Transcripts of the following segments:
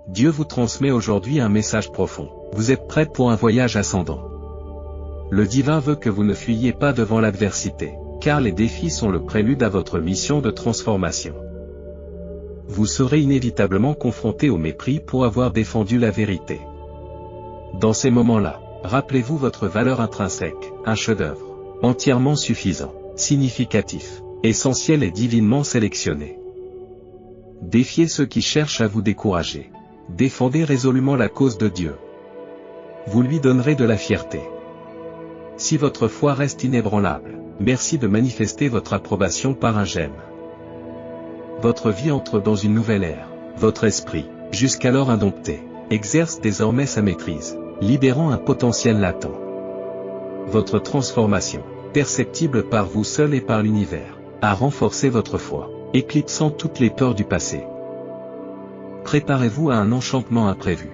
Dieu vous transmet aujourd'hui un message profond. Vous êtes prêt pour un voyage ascendant. Le divin veut que vous ne fuyiez pas devant l'adversité, car les défis sont le prélude à votre mission de transformation. Vous serez inévitablement confronté au mépris pour avoir défendu la vérité. Dans ces moments-là, rappelez-vous votre valeur intrinsèque, un chef-d'œuvre, entièrement suffisant, significatif, essentiel et divinement sélectionné. Défiez ceux qui cherchent à vous décourager. Défendez résolument la cause de Dieu. Vous lui donnerez de la fierté. Si votre foi reste inébranlable, merci de manifester votre approbation par un j'aime. Votre vie entre dans une nouvelle ère. Votre esprit, jusqu'alors indompté, exerce désormais sa maîtrise, libérant un potentiel latent. Votre transformation, perceptible par vous seul et par l'univers, a renforcé votre foi, éclipsant toutes les peurs du passé. Préparez-vous à un enchantement imprévu.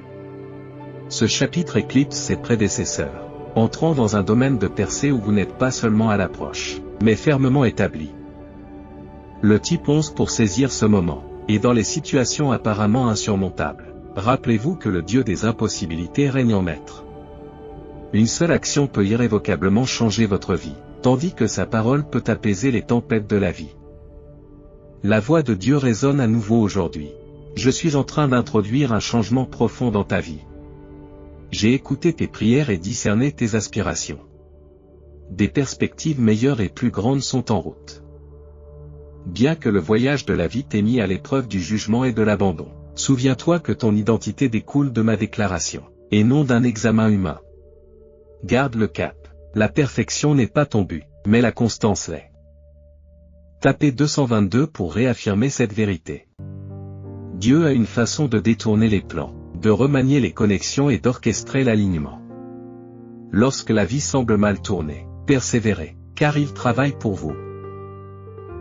Ce chapitre éclipse ses prédécesseurs, entrant dans un domaine de percée où vous n'êtes pas seulement à l'approche, mais fermement établi. Le type 11 pour saisir ce moment, et dans les situations apparemment insurmontables, rappelez-vous que le Dieu des impossibilités règne en maître. Une seule action peut irrévocablement changer votre vie, tandis que sa parole peut apaiser les tempêtes de la vie. La voix de Dieu résonne à nouveau aujourd'hui. Je suis en train d'introduire un changement profond dans ta vie. J'ai écouté tes prières et discerné tes aspirations. Des perspectives meilleures et plus grandes sont en route. Bien que le voyage de la vie t'ait mis à l'épreuve du jugement et de l'abandon, souviens-toi que ton identité découle de ma déclaration, et non d'un examen humain. Garde le cap. La perfection n'est pas ton but, mais la constance l'est. Tapez 222 pour réaffirmer cette vérité. Dieu a une façon de détourner les plans, de remanier les connexions et d'orchestrer l'alignement. Lorsque la vie semble mal tourner, persévérez, car il travaille pour vous.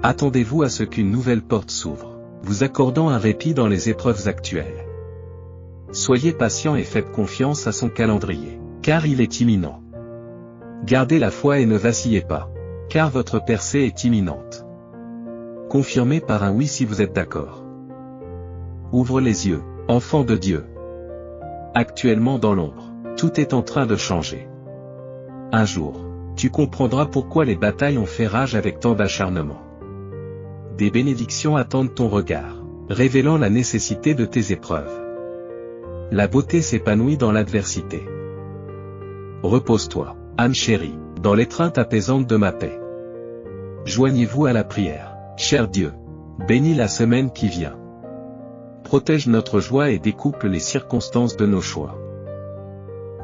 Attendez-vous à ce qu'une nouvelle porte s'ouvre, vous accordant un répit dans les épreuves actuelles. Soyez patient et faites confiance à son calendrier, car il est imminent. Gardez la foi et ne vacillez pas, car votre percée est imminente. Confirmez par un oui si vous êtes d'accord. Ouvre les yeux, enfant de Dieu. Actuellement dans l'ombre, tout est en train de changer. Un jour, tu comprendras pourquoi les batailles ont fait rage avec tant d'acharnement. Des bénédictions attendent ton regard, révélant la nécessité de tes épreuves. La beauté s'épanouit dans l'adversité. Repose-toi, âme chérie, dans l'étreinte apaisante de ma paix. Joignez-vous à la prière, cher Dieu. Bénis la semaine qui vient. Protège notre joie et découple les circonstances de nos choix.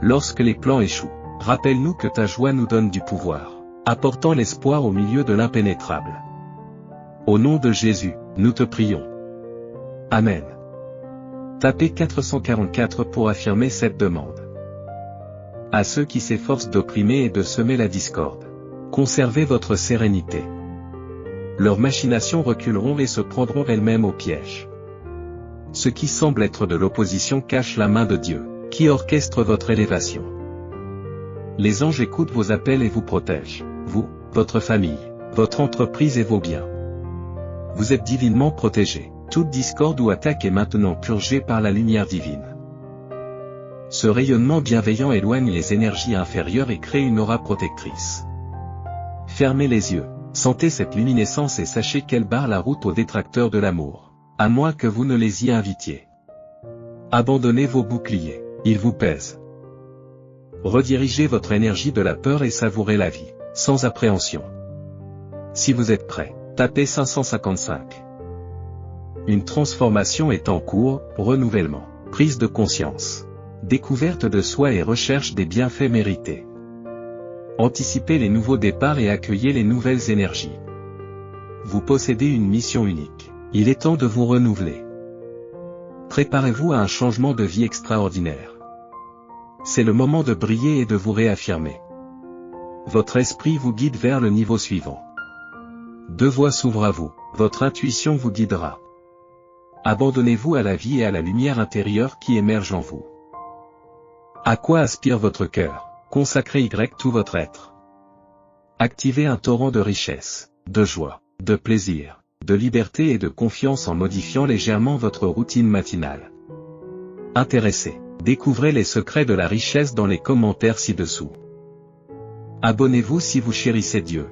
Lorsque les plans échouent, rappelle-nous que ta joie nous donne du pouvoir, apportant l'espoir au milieu de l'impénétrable. Au nom de Jésus, nous te prions. Amen. Tapez 444 pour affirmer cette demande. À ceux qui s'efforcent d'opprimer et de semer la discorde, conservez votre sérénité. Leurs machinations reculeront et se prendront elles-mêmes au piège. Ce qui semble être de l'opposition cache la main de Dieu, qui orchestre votre élévation. Les anges écoutent vos appels et vous protègent, vous, votre famille, votre entreprise et vos biens. Vous êtes divinement protégés, toute discorde ou attaque est maintenant purgée par la lumière divine. Ce rayonnement bienveillant éloigne les énergies inférieures et crée une aura protectrice. Fermez les yeux, sentez cette luminescence et sachez qu'elle barre la route aux détracteurs de l'amour, à moins que vous ne les y invitiez. Abandonnez vos boucliers, ils vous pèsent. Redirigez votre énergie de la peur et savourez la vie, sans appréhension. Si vous êtes prêt, tapez 555. Une transformation est en cours, renouvellement, prise de conscience, découverte de soi et recherche des bienfaits mérités. Anticipez les nouveaux départs et accueillez les nouvelles énergies. Vous possédez une mission unique. Il est temps de vous renouveler. Préparez-vous à un changement de vie extraordinaire. C'est le moment de briller et de vous réaffirmer. Votre esprit vous guide vers le niveau suivant. Deux voies s'ouvrent à vous, votre intuition vous guidera. Abandonnez-vous à la vie et à la lumière intérieure qui émerge en vous. À quoi aspire votre cœur? Consacrez tout votre être. Activez un torrent de richesse, de joie, de plaisir, de liberté et de confiance en modifiant légèrement votre routine matinale. Intéressé. Découvrez les secrets de la richesse dans les commentaires ci-dessous. Abonnez-vous si vous chérissez Dieu.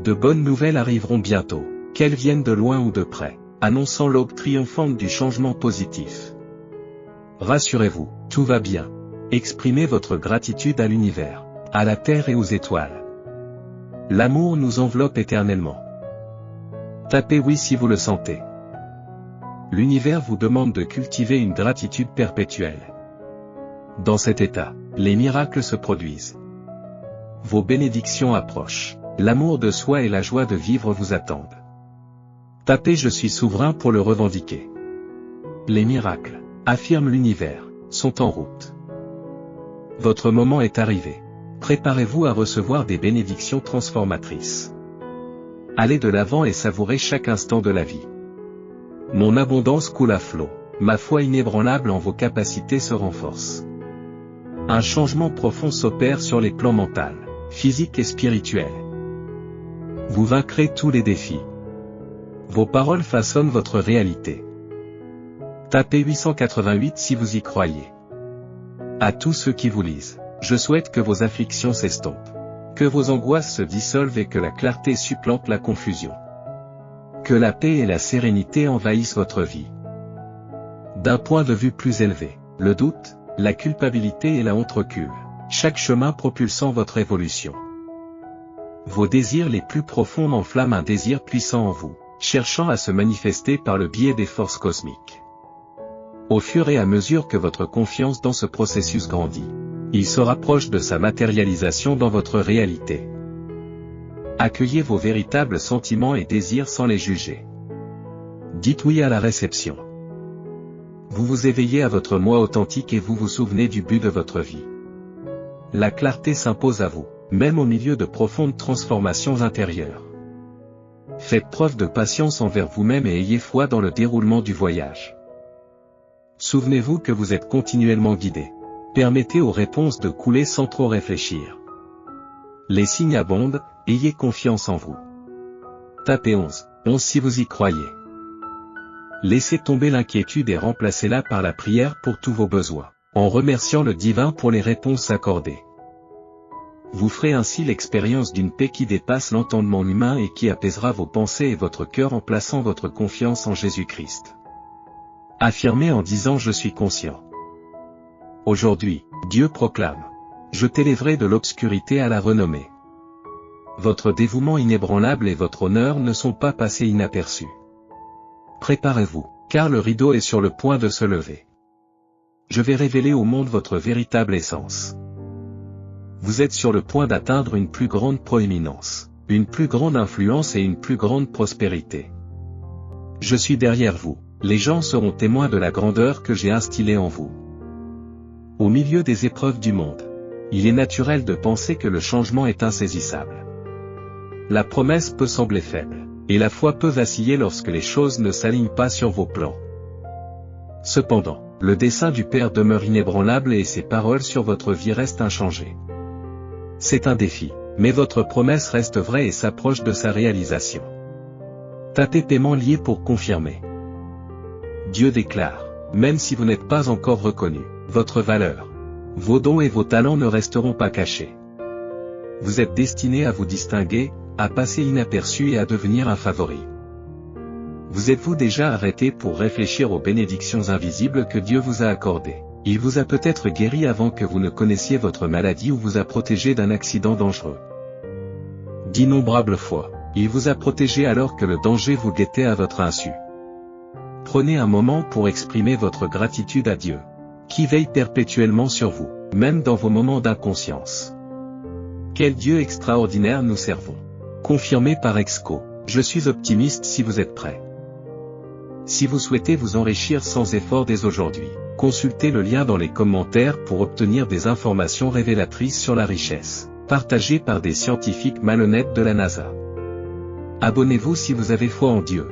De bonnes nouvelles arriveront bientôt, qu'elles viennent de loin ou de près, annonçant l'aube triomphante du changement positif. Rassurez-vous, tout va bien. Exprimez votre gratitude à l'univers, à la terre et aux étoiles. L'amour nous enveloppe éternellement. Tapez oui si vous le sentez. L'univers vous demande de cultiver une gratitude perpétuelle. Dans cet état, les miracles se produisent. Vos bénédictions approchent. L'amour de soi et la joie de vivre vous attendent. Tapez je suis souverain pour le revendiquer. Les miracles, affirme l'univers, sont en route. Votre moment est arrivé. Préparez-vous à recevoir des bénédictions transformatrices. Allez de l'avant et savourez chaque instant de la vie. Mon abondance coule à flot, ma foi inébranlable en vos capacités se renforce. Un changement profond s'opère sur les plans mental, physique et spirituel. Vous vaincrez tous les défis. Vos paroles façonnent votre réalité. Tapez 888 si vous y croyez. À tous ceux qui vous lisent, je souhaite que vos afflictions s'estompent, que vos angoisses se dissolvent et que la clarté supplante la confusion. Que la paix et la sérénité envahissent votre vie. D'un point de vue plus élevé, le doute, la culpabilité et la honte reculent, chaque chemin propulsant votre évolution. Vos désirs les plus profonds enflamment un désir puissant en vous, cherchant à se manifester par le biais des forces cosmiques. Au fur et à mesure que votre confiance dans ce processus grandit, il se rapproche de sa matérialisation dans votre réalité. Accueillez vos véritables sentiments et désirs sans les juger. Dites oui à la réception. Vous vous éveillez à votre moi authentique et vous vous souvenez du but de votre vie. La clarté s'impose à vous, même au milieu de profondes transformations intérieures. Faites preuve de patience envers vous-même et ayez foi dans le déroulement du voyage. Souvenez-vous que vous êtes continuellement guidé. Permettez aux réponses de couler sans trop réfléchir. Les signes abondent, ayez confiance en vous. Tapez 11 si vous y croyez. Laissez tomber l'inquiétude et remplacez-la par la prière pour tous vos besoins, en remerciant le divin pour les réponses accordées. Vous ferez ainsi l'expérience d'une paix qui dépasse l'entendement humain et qui apaisera vos pensées et votre cœur en plaçant votre confiance en Jésus-Christ. Affirmez en disant je suis conscient. Aujourd'hui, Dieu proclame. Je t'élèverai de l'obscurité à la renommée. Votre dévouement inébranlable et votre honneur ne sont pas passés inaperçus. Préparez-vous, car le rideau est sur le point de se lever. Je vais révéler au monde votre véritable essence. Vous êtes sur le point d'atteindre une plus grande proéminence, une plus grande influence et une plus grande prospérité. Je suis derrière vous, les gens seront témoins de la grandeur que j'ai instillée en vous. Au milieu des épreuves du monde, il est naturel de penser que le changement est insaisissable. La promesse peut sembler faible, et la foi peut vaciller lorsque les choses ne s'alignent pas sur vos plans. Cependant, le dessein du Père demeure inébranlable et ses paroles sur votre vie restent inchangées. C'est un défi, mais votre promesse reste vraie et s'approche de sa réalisation. Tapez paiement lié pour confirmer. Dieu déclare, même si vous n'êtes pas encore reconnu, votre valeur, vos dons et vos talents ne resteront pas cachés. Vous êtes destiné à vous distinguer, à passer inaperçu et à devenir un favori. Vous êtes-vous déjà arrêté pour réfléchir aux bénédictions invisibles que Dieu vous a accordées? Il vous a peut-être guéri avant que vous ne connaissiez votre maladie ou vous a protégé d'un accident dangereux. D'innombrables fois, il vous a protégé alors que le danger vous guettait à votre insu. Prenez un moment pour exprimer votre gratitude à Dieu, qui veille perpétuellement sur vous, même dans vos moments d'inconscience. Quel Dieu extraordinaire nous servons! Confirmé par Exco, je suis optimiste si vous êtes prêts. Si vous souhaitez vous enrichir sans effort dès aujourd'hui, consultez le lien dans les commentaires pour obtenir des informations révélatrices sur la richesse, partagées par des scientifiques malhonnêtes de la NASA. Abonnez-vous si vous avez foi en Dieu.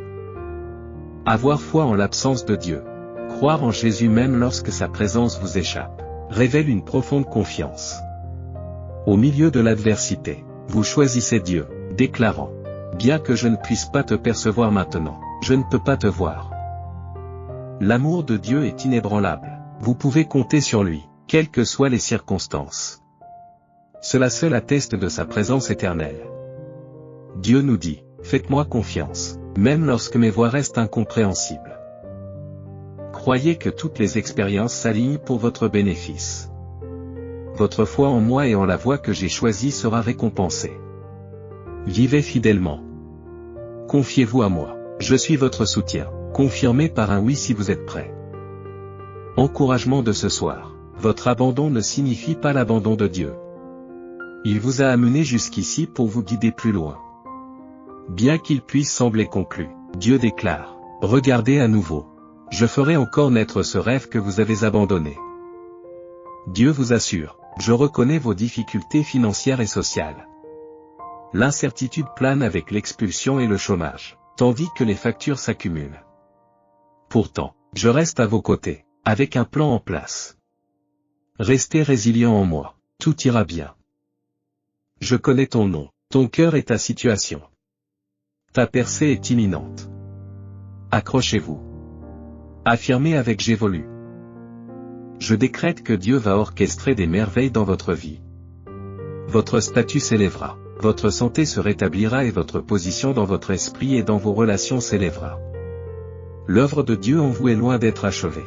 Avoir foi en l'absence de Dieu, croire en Jésus même lorsque sa présence vous échappe, révèle une profonde confiance. Au milieu de l'adversité, vous choisissez Dieu, déclarant « Bien que je ne puisse pas te percevoir maintenant, je ne peux pas te voir. L'amour de Dieu est inébranlable. Vous pouvez compter sur lui, quelles que soient les circonstances. Cela seul atteste de sa présence éternelle. Dieu nous dit, faites-moi confiance, même lorsque mes voies restent incompréhensibles. Croyez que toutes les expériences s'alignent pour votre bénéfice. Votre foi en moi et en la voie que j'ai choisie sera récompensée. Vivez fidèlement. Confiez-vous à moi. Je suis votre soutien. Confirmez par un oui si vous êtes prêt. Encouragement de ce soir. Votre abandon ne signifie pas l'abandon de Dieu. Il vous a amené jusqu'ici pour vous guider plus loin. Bien qu'il puisse sembler conclu, Dieu déclare, regardez à nouveau. Je ferai encore naître ce rêve que vous avez abandonné. Dieu vous assure, je reconnais vos difficultés financières et sociales. L'incertitude plane avec l'expulsion et le chômage, tandis que les factures s'accumulent. Pourtant, je reste à vos côtés, avec un plan en place. Restez résilient en moi, tout ira bien. Je connais ton nom, ton cœur et ta situation. Ta percée est imminente. Accrochez-vous. Affirmez avec j'ai voulu. Je décrète que Dieu va orchestrer des merveilles dans votre vie. Votre statut s'élèvera, votre santé se rétablira et votre position dans votre esprit et dans vos relations s'élèvera. L'œuvre de Dieu en vous est loin d'être achevée.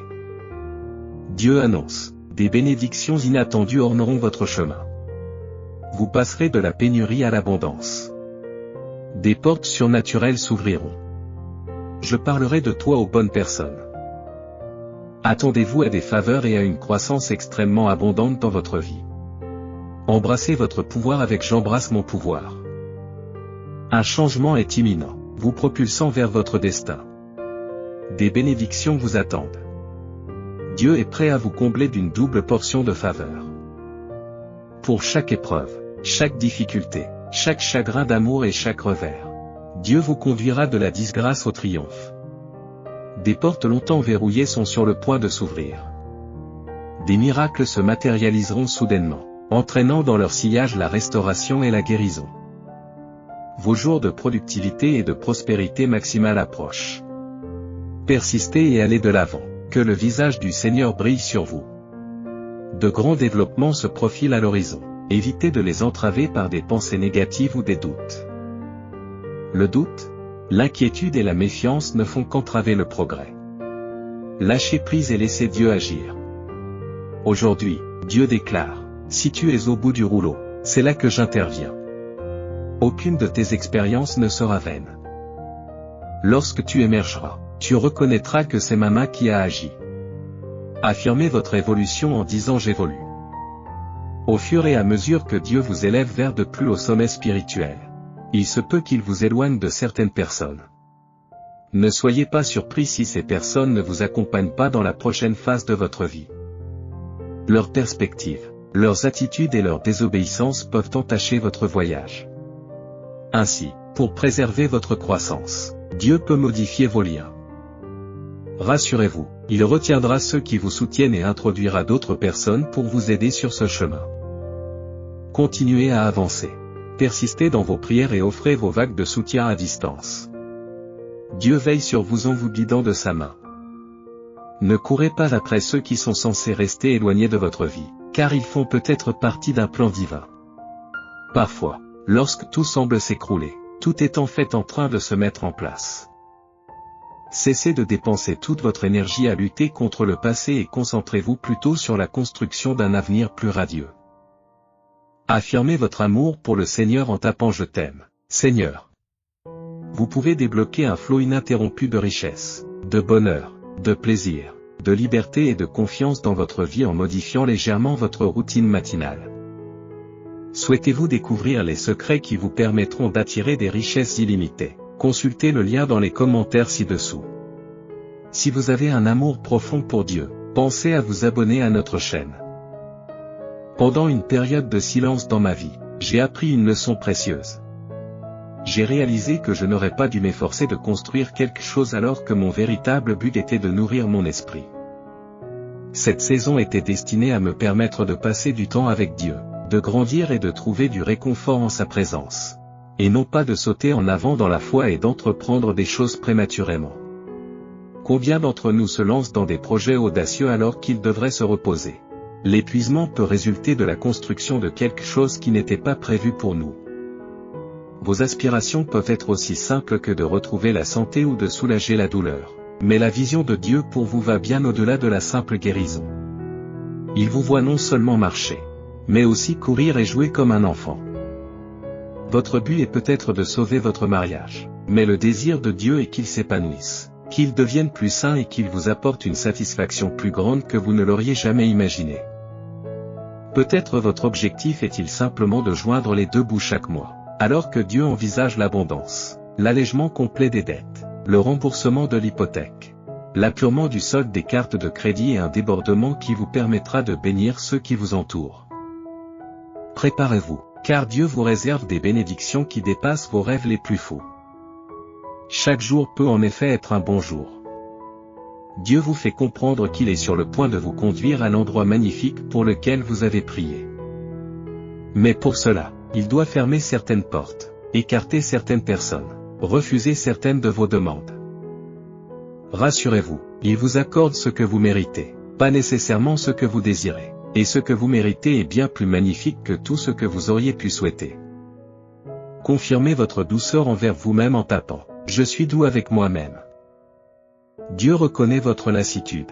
Dieu annonce, des bénédictions inattendues orneront votre chemin. Vous passerez de la pénurie à l'abondance. Des portes surnaturelles s'ouvriront. Je parlerai de toi aux bonnes personnes. Attendez-vous à des faveurs et à une croissance extrêmement abondante dans votre vie. Embrassez votre pouvoir avec j'embrasse mon pouvoir. Un changement est imminent, vous propulsant vers votre destin. Des bénédictions vous attendent. Dieu est prêt à vous combler d'une double portion de faveur. Pour chaque épreuve, chaque difficulté, chaque chagrin d'amour et chaque revers, Dieu vous conduira de la disgrâce au triomphe. Des portes longtemps verrouillées sont sur le point de s'ouvrir. Des miracles se matérialiseront soudainement, entraînant dans leur sillage la restauration et la guérison. Vos jours de productivité et de prospérité maximale approchent. Persistez et allez de l'avant, que le visage du Seigneur brille sur vous. De grands développements se profilent à l'horizon, évitez de les entraver par des pensées négatives ou des doutes. Le doute, l'inquiétude et la méfiance ne font qu'entraver le progrès. Lâchez prise et laissez Dieu agir. Aujourd'hui, Dieu déclare, si tu es au bout du rouleau, c'est là que j'interviens. Aucune de tes expériences ne sera vaine. Lorsque tu émergeras, tu reconnaîtras que c'est ma main qui a agi. Affirmez votre évolution en disant j'évolue. Au fur et à mesure que Dieu vous élève vers de plus hauts sommets spirituels, il se peut qu'il vous éloigne de certaines personnes. Ne soyez pas surpris si ces personnes ne vous accompagnent pas dans la prochaine phase de votre vie. Leurs perspectives, leurs attitudes et leur désobéissance peuvent entacher votre voyage. Ainsi, pour préserver votre croissance, Dieu peut modifier vos liens. Rassurez-vous, il retiendra ceux qui vous soutiennent et introduira d'autres personnes pour vous aider sur ce chemin. Continuez à avancer. Persistez dans vos prières et offrez vos vagues de soutien à distance. Dieu veille sur vous en vous guidant de sa main. Ne courez pas après ceux qui sont censés rester éloignés de votre vie, car ils font peut-être partie d'un plan divin. Parfois, lorsque tout semble s'écrouler, tout est en fait en train de se mettre en place. Cessez de dépenser toute votre énergie à lutter contre le passé et concentrez-vous plutôt sur la construction d'un avenir plus radieux. Affirmez votre amour pour le Seigneur en tapant je t'aime, Seigneur. Vous pouvez débloquer un flot ininterrompu de richesse, de bonheur, de plaisir, de liberté et de confiance dans votre vie en modifiant légèrement votre routine matinale. Souhaitez-vous découvrir les secrets qui vous permettront d'attirer des richesses illimitées? Consultez le lien dans les commentaires ci-dessous. Si vous avez un amour profond pour Dieu, pensez à vous abonner à notre chaîne. Pendant une période de silence dans ma vie, j'ai appris une leçon précieuse. J'ai réalisé que je n'aurais pas dû m'efforcer de construire quelque chose alors que mon véritable but était de nourrir mon esprit. Cette saison était destinée à me permettre de passer du temps avec Dieu, de grandir et de trouver du réconfort en sa présence. Et non pas de sauter en avant dans la foi et d'entreprendre des choses prématurément. Combien d'entre nous se lancent dans des projets audacieux alors qu'ils devraient se reposer? L'épuisement peut résulter de la construction de quelque chose qui n'était pas prévu pour nous. Vos aspirations peuvent être aussi simples que de retrouver la santé ou de soulager la douleur. Mais la vision de Dieu pour vous va bien au-delà de la simple guérison. Il vous voit non seulement marcher, mais aussi courir et jouer comme un enfant. Votre but est peut-être de sauver votre mariage, mais le désir de Dieu est qu'il s'épanouisse, qu'il devienne plus sain et qu'il vous apporte une satisfaction plus grande que vous ne l'auriez jamais imaginé. Peut-être votre objectif est-il simplement de joindre les deux bouts chaque mois, alors que Dieu envisage l'abondance, l'allègement complet des dettes, le remboursement de l'hypothèque, l'apurement du solde des cartes de crédit et un débordement qui vous permettra de bénir ceux qui vous entourent. Préparez-vous, car Dieu vous réserve des bénédictions qui dépassent vos rêves les plus fous. Chaque jour peut en effet être un bon jour. Dieu vous fait comprendre qu'il est sur le point de vous conduire à l'endroit magnifique pour lequel vous avez prié. Mais pour cela, il doit fermer certaines portes, écarter certaines personnes, refuser certaines de vos demandes. Rassurez-vous, il vous accorde ce que vous méritez, pas nécessairement ce que vous désirez, et ce que vous méritez est bien plus magnifique que tout ce que vous auriez pu souhaiter. Confirmez votre douceur envers vous-même en tapant « Je suis doux avec moi-même ». Dieu reconnaît votre lassitude.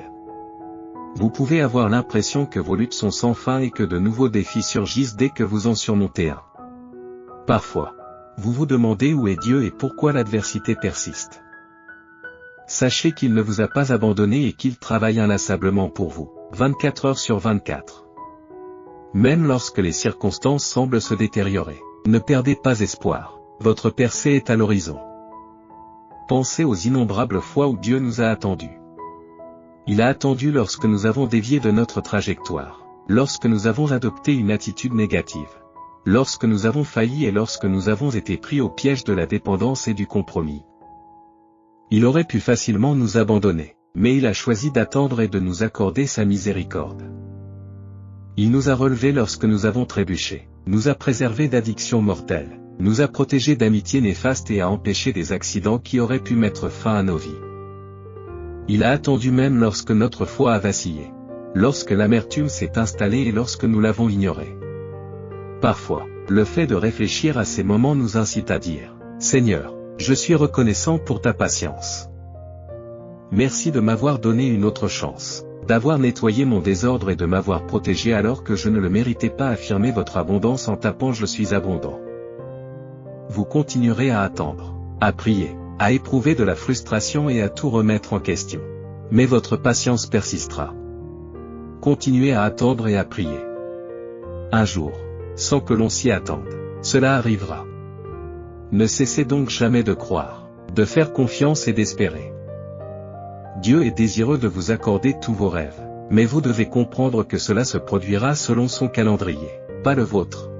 Vous pouvez avoir l'impression que vos luttes sont sans fin et que de nouveaux défis surgissent dès que vous en surmontez un. Parfois, vous vous demandez où est Dieu et pourquoi l'adversité persiste. Sachez qu'il ne vous a pas abandonné et qu'il travaille inlassablement pour vous, 24 heures sur 24. Même lorsque les circonstances semblent se détériorer, ne perdez pas espoir, votre percée est à l'horizon. Pensez aux innombrables fois où Dieu nous a attendus. Il a attendu lorsque nous avons dévié de notre trajectoire, lorsque nous avons adopté une attitude négative, lorsque nous avons failli et lorsque nous avons été pris au piège de la dépendance et du compromis. Il aurait pu facilement nous abandonner, mais il a choisi d'attendre et de nous accorder sa miséricorde. Il nous a relevés lorsque nous avons trébuché, nous a préservés d'addictions mortelles, nous a protégés d'amitiés néfastes et a empêché des accidents qui auraient pu mettre fin à nos vies. Il a attendu même lorsque notre foi a vacillé, lorsque l'amertume s'est installée et lorsque nous l'avons ignoré. Parfois, le fait de réfléchir à ces moments nous incite à dire « Seigneur, je suis reconnaissant pour ta patience. Merci de m'avoir donné une autre chance, d'avoir nettoyé mon désordre et de m'avoir protégé alors que je ne le méritais pas. » Affirmez votre abondance en tapant « Je suis abondant ». Vous continuerez à attendre, à prier, à éprouver de la frustration et à tout remettre en question. Mais votre patience persistera. Continuez à attendre et à prier. Un jour, sans que l'on s'y attende, cela arrivera. Ne cessez donc jamais de croire, de faire confiance et d'espérer. Dieu est désireux de vous accorder tous vos rêves, mais vous devez comprendre que cela se produira selon son calendrier, pas le vôtre.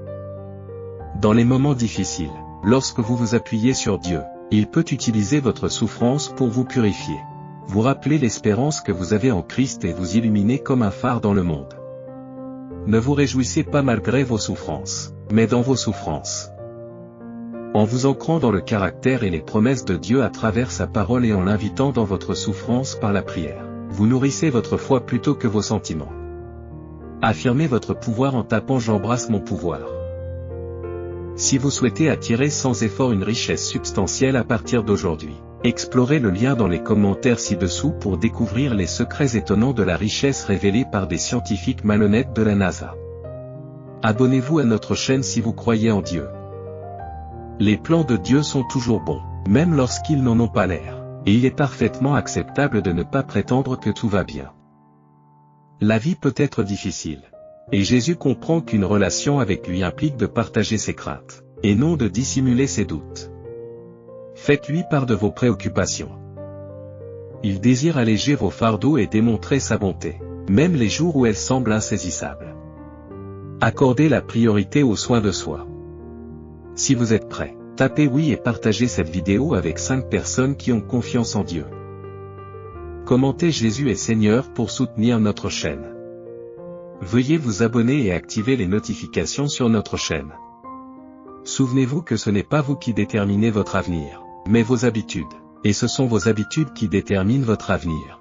Dans les moments difficiles, lorsque vous vous appuyez sur Dieu, il peut utiliser votre souffrance pour vous purifier, vous rappeler l'espérance que vous avez en Christ et vous illuminer comme un phare dans le monde. Ne vous réjouissez pas malgré vos souffrances, mais dans vos souffrances. En vous ancrant dans le caractère et les promesses de Dieu à travers sa parole et en l'invitant dans votre souffrance par la prière, vous nourrissez votre foi plutôt que vos sentiments. Affirmez votre pouvoir en tapant « J'embrasse mon pouvoir ». Si vous souhaitez attirer sans effort une richesse substantielle à partir d'aujourd'hui, explorez le lien dans les commentaires ci-dessous pour découvrir les secrets étonnants de la richesse révélée par des scientifiques malhonnêtes de la NASA. Abonnez-vous à notre chaîne si vous croyez en Dieu. Les plans de Dieu sont toujours bons, même lorsqu'ils n'en ont pas l'air, et il est parfaitement acceptable de ne pas prétendre que tout va bien. La vie peut être difficile. Et Jésus comprend qu'une relation avec lui implique de partager ses craintes, et non de dissimuler ses doutes. Faites-lui part de vos préoccupations. Il désire alléger vos fardeaux et démontrer sa bonté, même les jours où elle semble insaisissable. Accordez la priorité aux soins de soi. Si vous êtes prêt, tapez oui et partagez cette vidéo avec 5 personnes qui ont confiance en Dieu. Commentez Jésus est Seigneur pour soutenir notre chaîne. Veuillez vous abonner et activer les notifications sur notre chaîne. Souvenez-vous que ce n'est pas vous qui déterminez votre avenir, mais vos habitudes, Et ce sont vos habitudes qui déterminent votre avenir.